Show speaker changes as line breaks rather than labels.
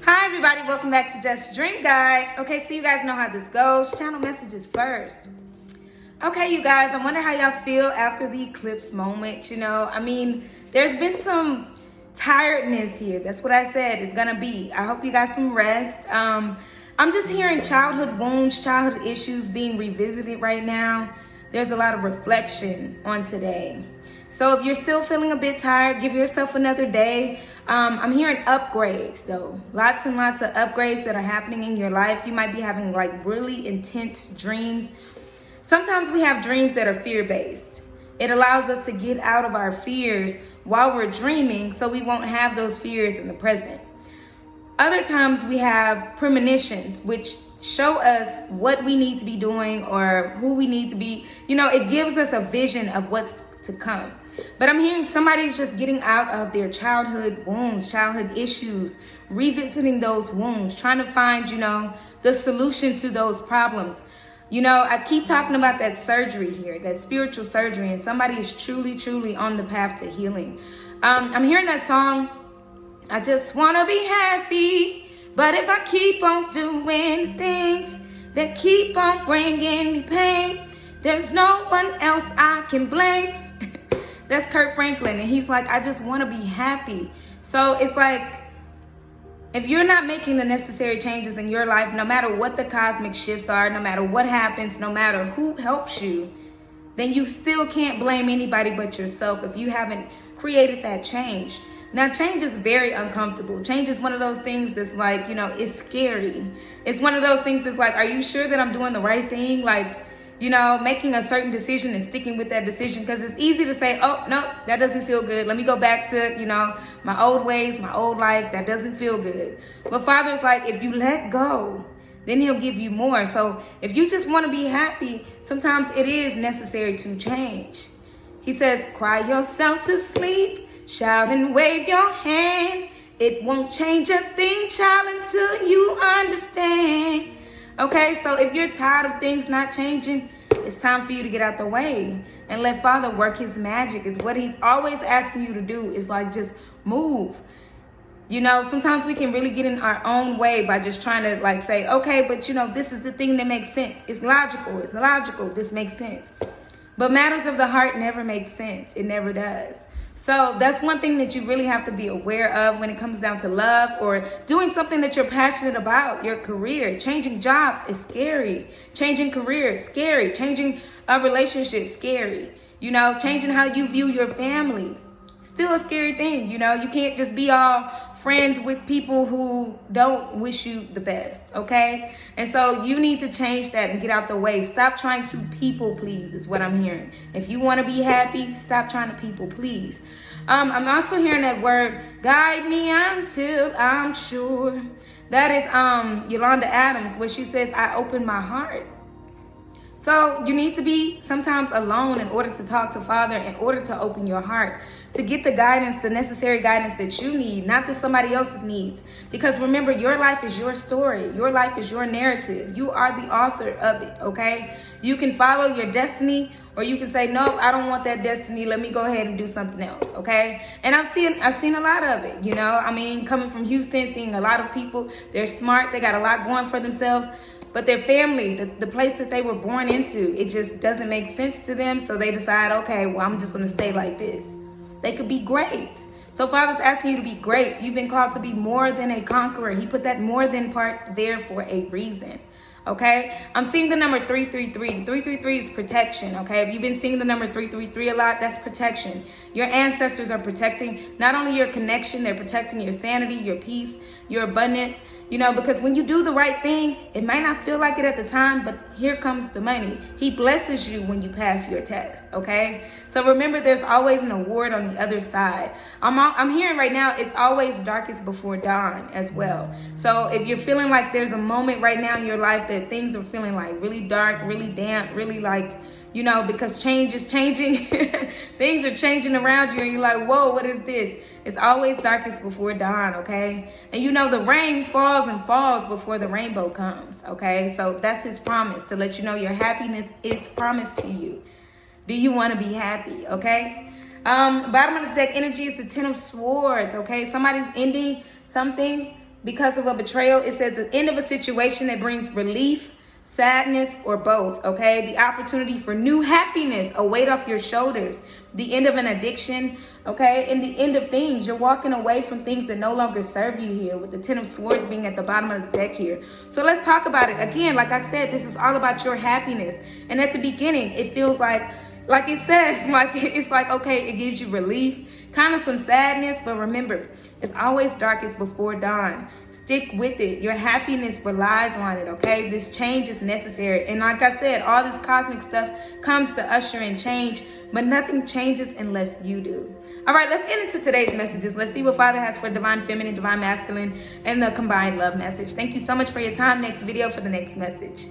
Hi everybody, welcome back to Just Dream Guide. Okay, so you guys know how this goes. Channel messages first. Okay, you guys, I wonder how y'all feel after the eclipse moment. There's been some tiredness here. That's what I said it's gonna be. I hope you got some rest. I'm just hearing childhood wounds, childhood issues being revisited right now. There's a lot of reflection on today. So if you're still feeling a bit tired, give yourself another day. I'm hearing upgrades though. Lots and lots of upgrades that are happening in your life. You might be having like really intense dreams. Sometimes we have dreams that are fear-based. It allows us to get out of our fears while we're dreaming so we won't have those fears in the present. Other times we have premonitions, which show us what we need to be doing or who we need to be. It gives us a vision of what's to come. But I'm hearing somebody's just getting out of their childhood wounds, childhood issues, revisiting those wounds, trying to find, the solution to those problems. I keep talking about that surgery here, that spiritual surgery, and somebody is truly, truly on the path to healing. I'm hearing that song, I just want to be happy, but if I keep on doing things that keep on bringing me pain, there's no one else I can blame. That's Kirk Franklin, and he's like, I just want to be happy. So it's like, if you're not making the necessary changes in your life, no matter what the cosmic shifts are, no matter what happens, no matter who helps you, then you still can't blame anybody but yourself if you haven't created that change. Now, change is very uncomfortable. Change is one of those things that's like, it's scary. It's one of those things that's like, are you sure that I'm doing the right thing? Making a certain decision and sticking with that decision, because it's easy to say, oh, no, that doesn't feel good. Let me go back to, my old ways, my old life. That doesn't feel good. But Father's like, if you let go, then he'll give you more. So if you just want to be happy, sometimes it is necessary to change. He says, cry yourself to sleep, shout and wave your hand. It won't change a thing, child, until you understand. Okay, so if you're tired of things not changing, it's time for you to get out the way and let Father work his magic. Is what he's always asking you to do, is like just move. Sometimes we can really get in our own way by just trying to say, okay, but this is the thing that makes sense. It's logical, this makes sense. But matters of the heart never make sense. It never does. So that's one thing that you really have to be aware of when it comes down to love or doing something that you're passionate about, your career. Changing jobs is scary. Changing careers, scary. Changing a relationship, scary. Changing how you view your family, still a scary thing. You can't just be all friends with people who don't wish you the best, okay? And so you need to change that and get out the way. Stop trying to people please is what I'm hearing. If you want to be happy, stop trying to people please. I'm also hearing that word, guide me until I'm sure. That is Yolanda Adams, where she says, I open my heart. So you need to be sometimes alone in order to talk to Father, in order to open your heart, to get the guidance, the necessary guidance that you need, not that somebody else's needs. Because remember, your life is your story. Your life is your narrative. You are the author of it, okay? You can follow your destiny, or you can say, nope, I don't want that destiny. Let me go ahead and do something else, okay? And I've seen a lot of it, coming from Houston, seeing a lot of people. They're smart. They got a lot going for themselves. But their family, the place that they were born into, it just doesn't make sense to them. So they decide, okay, well, I'm just going to stay like this. They could be great. So Father's asking you to be great. You've been called to be more than a conqueror. He put that more than part there for a reason. Okay, I'm seeing the number 333. 333 is protection. Okay, if you've been seeing the number 333 a lot, that's protection. Your ancestors are protecting not only your connection, they're protecting your sanity, your peace, your abundance. Because when you do the right thing, it might not feel like it at the time, but here comes the money. He blesses you when you pass your test, okay? So remember, there's always an award on the other side. I'm hearing right now, it's always darkest before dawn as well. So if you're feeling like there's a moment right now in your life that things are feeling like really dark, really damp, really like, because change is changing, things are changing around you and you're like, whoa, what is this? It's always darkest before dawn, okay? And the rain falls and falls before the rainbow comes, okay? So that's his promise, to let you know your happiness is promised to you. Do you want to be happy, okay? Bottom of the deck energy is the Ten of Swords, okay? Somebody's ending something because of a betrayal. It says the end of a situation that brings relief, sadness, or both. Okay, the opportunity for new happiness, a weight off your shoulders, the end of an addiction. Okay, and the end of things. You're walking away from things that no longer serve you here, with the Ten of Swords being at the bottom of the deck here. So let's talk about it. Again, like I said, this is all about your happiness. And at the beginning, it feels like it says, it's like, okay, it gives you relief, kind of some sadness, but remember, it's always darkest before dawn. Stick with it. Your happiness relies on it, okay? This change is necessary. And like I said, all this cosmic stuff comes to usher in change, but nothing changes unless you do. All right, let's get into today's messages. Let's see what Father has for Divine Feminine, Divine Masculine, and the combined love message. Thank you so much for your time. Next video for the next message.